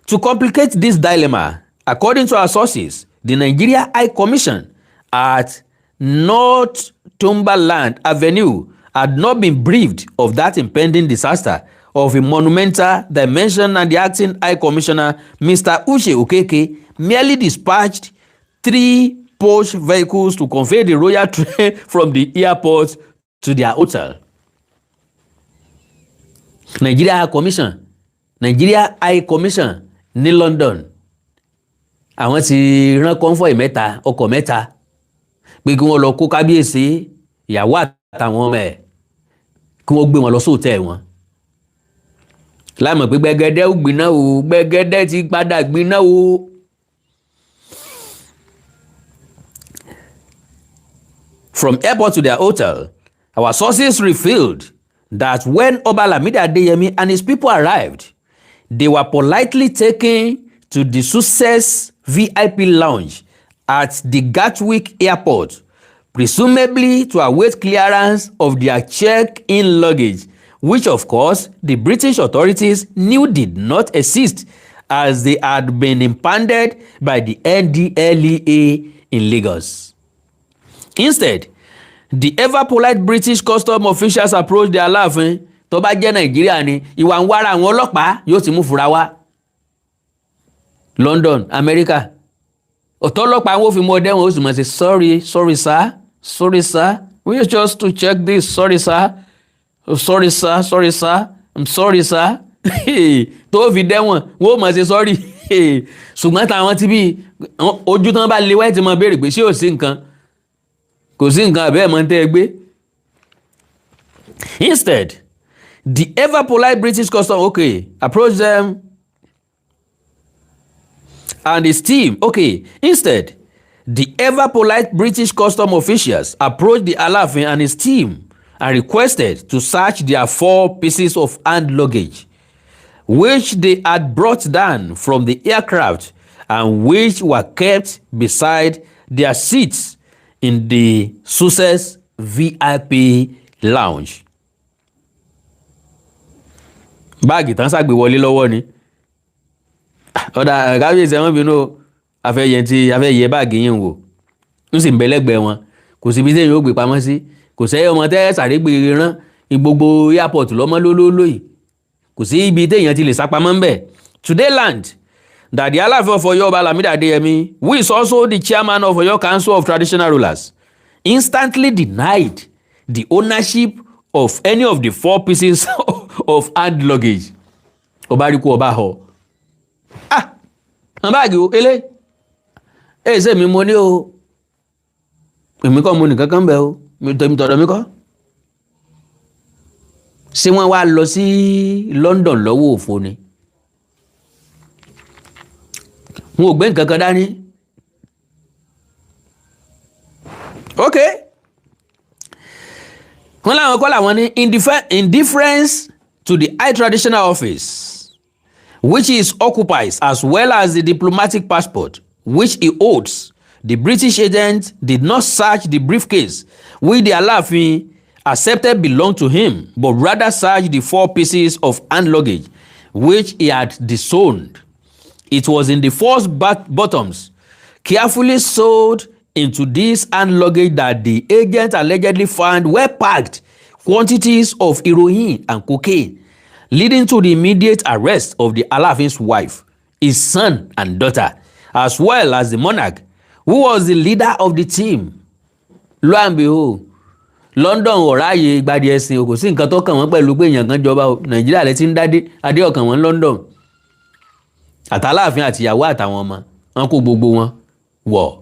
To complicate this dilemma, according to our sources, the Nigeria High Commission at Northumberland Avenue had not been briefed of that impending disaster of a monumental dimension, and the acting High Commissioner, Mr. Uche Okeke, merely dispatched 3 Porsche vehicles to convey the royal train from the airport to their hotel. Nigeria High Commission ní London àwọn ti rán convoy ọkọ̀ mẹ́ta pé kí wọ́n lọ kó kábíyèsí ìyàwó àtàwọn ọmọ ẹ̀ kí wọ́n gbé wọn lọ sóòtẹ́ wọn. Láìmọ̀ pé gbẹgẹdẹ ó gbiná o gbẹgẹdẹ ti padà gbiná o. From airport to their hotel, our sources revealed that when Oba Lamidi Adeyemi and his people arrived, they were politely taken to the Success VIP lounge at the Gatwick airport, presumably to await clearance of their check-in luggage, which of course the British authorities knew did not exist as they had been impounded by the NDLEA in Lagos. Instead, the ever-polite British custom officials approached the Aláàfin. Tó bá jẹ́ Nàìjíríà ni ìwà ń wára àwọn ọlọ́pàá yóò ti mú fura wá. London, America. Ọ̀tọ̀ ọlọ́pàá wọn ò fi mú ọdẹ wọn ó sì mọ̀ sí sorry sir we just to check this sorry sir I'm sorry sir tó fi dẹ́wọ̀n wọ́n ó mọ̀ sí sorry ṣùgbọ́n táwọn ti bí ojú tán bá lè wáyé ti mọ̀ béèrè pé ṣé ò sí nǹkan kò sí nǹkan àbẹ́ẹ̀ mọ́ tẹ́ ẹ gbé. Instead, the ever-polite British custom, approached them and his team. Instead, the ever-polite British custom officials approached the Aláàfin and his team and requested to search their 4 pieces of hand luggage, which they had brought down from the aircraft and which were kept beside their seats in the Success VIP lounge. Báàgì tán ṣàgbé wọlé lọ́wọ́ ni ọ̀dà kábíyèsí ẹ̀wọ̀n bínú afẹ́yẹ báàgì yìí ń wò ń sì ń bẹ́lẹ́gbẹ̀ẹ́ wọn kò síbi tí èyí ó gbé pamọ́ sí kò sẹ́yìn ọmọ tẹ́ sàrégbè rán gbogbo airport lọ́mọ lólóyè kò sí ibi téèyàn ti lè sápamọ́ ń bẹ̀. Today learned that the Aláàfin of Ọ̀yọ́ Ọba Lamidi Adeyemi, who is also the chairman of Ọ̀yọ́ Council of Traditional Rulers, instantly denied the ownership of any of the 4 pieces of hand luggage. Ọba rí kú ọba họ. Báàgì o elé ṣe mi mo ní o, èmi kọ́ mo nìkan kan bẹ̀ o, mi tọ̀dọ̀ mi kọ́. Ṣé wọ́n wá lọ sí London lọ́wọ́ òfo ni? Wọn ò gbé nǹkan kan dání. Okay. Wọ́n láwọn kọ́ làwọn ní in difference to the high traditional office which he occupies as well as the diplomatic passport which he holds, the British agent did not search the briefcase which the Aláàfin accepted belonged to him, but rather searched the 4 pieces of hand luggage which he had disowned. It was in the first bottoms carefully sewed into this hand luggage that the agent allegedly found well packed quantities of heroin and cocaine, leading to the immediate arrest of the Alaafin's wife, his son and daughter, as well as the monarch, who was the leader of the team. Lo and behold, London ọ̀ráyè gbadì ẹ̀sìn kò sí nǹkan tó kàn wọ́n pẹ̀lú pé èèyàn kan jọba Nàìjíríà lẹ ti ń dádé adé ọ̀kàn wọn London. Àtàláàfin àtìyàwó àtàwọn ọmọ wọn kó gbogbo wọn wọ̀.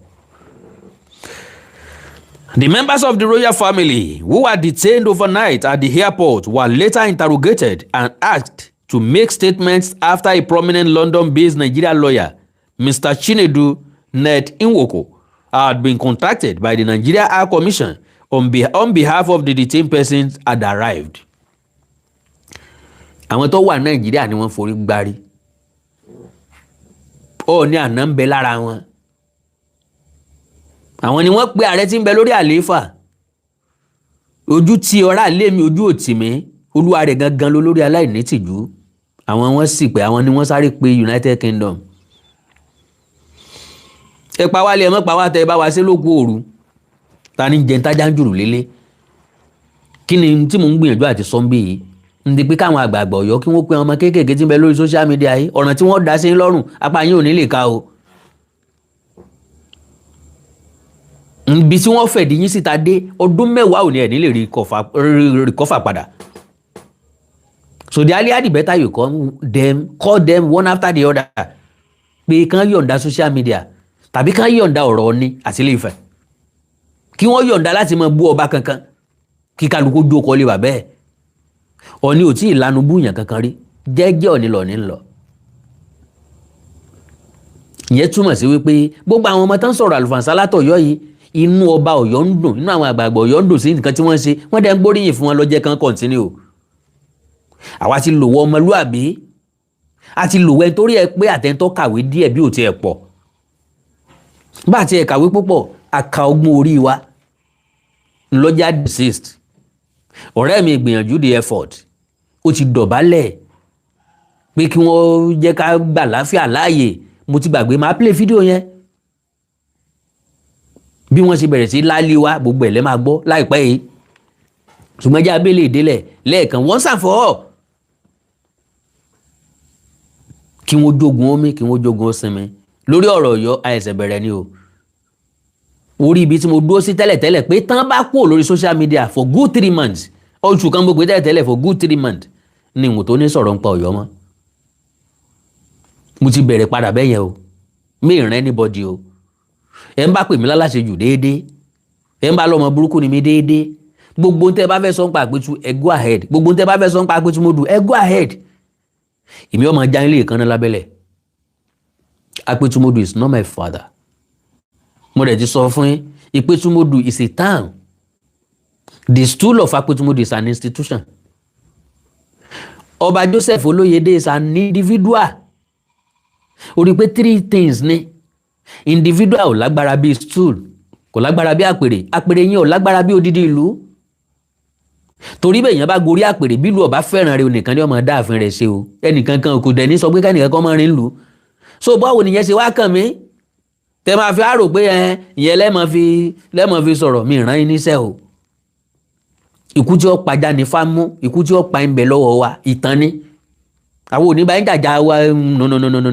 The members of the royal family who were detained overnight at the airport were later interrogated and asked to make statements after a prominent London-based Nigerian lawyer, Mr. Chinedu Ned Nwoko, had been contacted by the Nigeria High Commission on behalf of the detained persons had arrived. Àwọn tó wà Nàìjíríà ni wọ́n forí gbárí. Ó ní àná ń bẹ lára wọn. Àwọn ni wọ́n pe ààrẹ tí ń bẹ lórí àlééfà. Ojú tí ọ̀rá lé mi ojú òtì mi, olúwa rẹ̀ gangan ló lórí aláìní tìjú. Àwọn wọ́n sì pé àwọn ni wọ́n sáré pe United Kingdom. Ẹ pa wálé ẹ mọ́ pa wá tẹ ẹ bá wa ṣe lókù òru. Ta ni jẹ́ tájá ń jùrù lélẹ̀? Kí ni tí mò ń gbìyànjú àti sọ́ńbì yìí? Ǹdí pé káwọn àgbààgbà Ọ̀yọ́ kí wọ́n pe ọmọ kéékèèké tí ń bẹ lórí social media yìí, ọ̀ràn tí wọ́n dá sí lọ́rùn apá yín ò ní lè ká o. Ibi tí wọ́n fẹ̀dí yín síta dé ọdún 10 ò ní ẹ̀ ní lè rí kọ́fà padà. So the earlier the better you call them one after the other. Pé kán yọ̀ǹda social media tàbí kán yọ̀ǹda ọ̀rọ̀ Ọọ̀ni àti Ilé-Ifẹ̀. Kí wọ́n yọ̀ǹda láti máa bú ọba kankan kí kálukú jókòó lé wà bẹ́ẹ̀. Ọọ̀ni ò tí ì lanu búyàn kankan rí, jẹ́jẹ́ Ọọ̀ni lọ̀ọ́ni ń lọ. Ìyẹn túmọ̀ sí wípé gbogbo àwọn ọmọ tán sọ̀rọ̀ àlùfàǹsá látọ̀yọ́ yìí inú ọba Ọ̀yọ́ ń dùn, inú àwọn àgbààgbà Ọ̀yọ́ ń dùn sí nǹkan tí wọ́n ṣe, wọ́n dẹ̀ ń gbóríyìn fún wọn lọ́jẹ́ kan continue. Àwa ti lò wọ ọmọlúàbí, a ti lò wẹ́ torí ẹ pé àtẹ́ntọ́ kàwé díẹ̀ bí ò ti ẹ̀ pọ̀. Bá ti ẹ̀ kàwé púpọ̀, àka ọgbọ́n orí wa lọ́jà desist. Ọ̀rẹ́ mi gbìyànjú the effort, ó ti dọ̀bálẹ̀ pé kí wọ́n jẹ́ ká gbà láfíà láàyè. Mo ti gbàgbé máa play fídíò yẹn. Bí wọ́n ṣe bẹ̀rẹ̀ sí láálí wá gbogbo ẹ̀ lẹ́ máa gbọ́ láìpẹ́ yìí. Ṣùgbọ́n jẹ́ abẹ́lé ìdílẹ̀ lẹ́ẹ̀kan wọ́n ṣàfọ́. Kí wọ́n jogun omi, kí wọ́n jogun osinmi. Lórí ọ̀rọ̀ Ọ̀yọ́ àìsẹ̀ bẹ̀rẹ̀ ni o. Orí ibi tí mo dúró sí tẹ́lẹ̀tẹ́lẹ̀ pé tán bá kúrò lórí social media for good 3 months. Oṣù kan gbogbo tẹ́lẹ̀tẹ́lẹ̀ for good 3 months. Ni ìwọ̀n tó ní sọ̀rọ̀ ń pa Ọ̀yọ́ mọ́. Mo ti bẹ̀rẹ̀ padà bẹ́yẹn o. Mi rán anybody o. Ẹ ń bá pè mí láláṣejù déédéé. Ẹ ń bá lọ́mọ burúkú ni mi déédéé. Gbogbo tẹ́ bá fẹ́ sọ ń pa Àpètù ẹ go ahead. Gbogbo tẹ́ bá fẹ́ sọ ń pa Àpètù Modù ẹ go ahead. Èmi ọmọ ajá ilé ìkànnì lábẹ́lẹ̀. Àpètù Modù is not my father. Mo dẹ̀ ti sọ fún yín, Àpètù Modù is a town. The stool of Àpètù Modù is an institution. Ọba Joseph Olóyèdé is an individual. Ó rí pé 3 things ni. Individual ò lágbára bí stool, kò lágbára bí àpèrè, àpèrè yẹn ò lágbára bí odidi ìlú. Torí bẹ́ẹ̀ yẹn bá gorí àpèrè bí ìlú ọba fẹ́ràn rẹ̀ onìkan ní ọmọ dáàfin rẹ̀ ṣe o. Ẹnìkan kan kò dẹ̀ ní sọ pé kẹ́nìkan kan máa rìn lù. So báwo nìyẹn ṣe wá kàn mí? Tẹ máa fi àrò pé ìyẹn lẹ́mọ̀ fi sọ̀rọ̀ mi ràn yín níṣẹ́ o. ikú tí ó pajá ní fámú, ikú tí ó pa ń bẹ lọ́wọ́ wa, ìtàn ni. Àwọn òní bá ń jàjà wa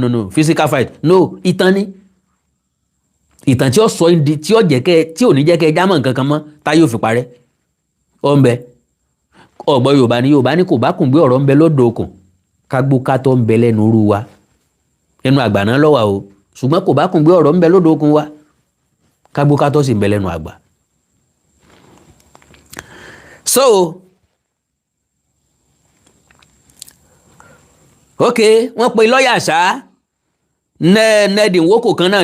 no physical fight no, ìtàn ni. Ìtàn tí ó sọ indi tí ó ní jẹ́ kẹ́ jámọ̀ nǹkan kan mọ́ tá yóò fi parẹ́ ó ń bẹ. Ọ̀gbọ́n Yorùbá ní kò bá kùn gbé ọ̀rọ̀ ń bẹ lọ́dọ̀ okùn kágbó kátó ń bẹ lẹ́nu rú wa, ẹnu àgbà náà lọ́wọ́ o, ṣùgbọ́n kò bá kùn gbé ọ̀rọ̀ ń bẹ lọ́dọ̀ okùn wa kágbó kátó sì ń bẹ lẹ́nu àgbà. So ok, wọ́n pe lọ́ọ̀yà ṣá nẹ́ẹ̀dínwó kò kan náà.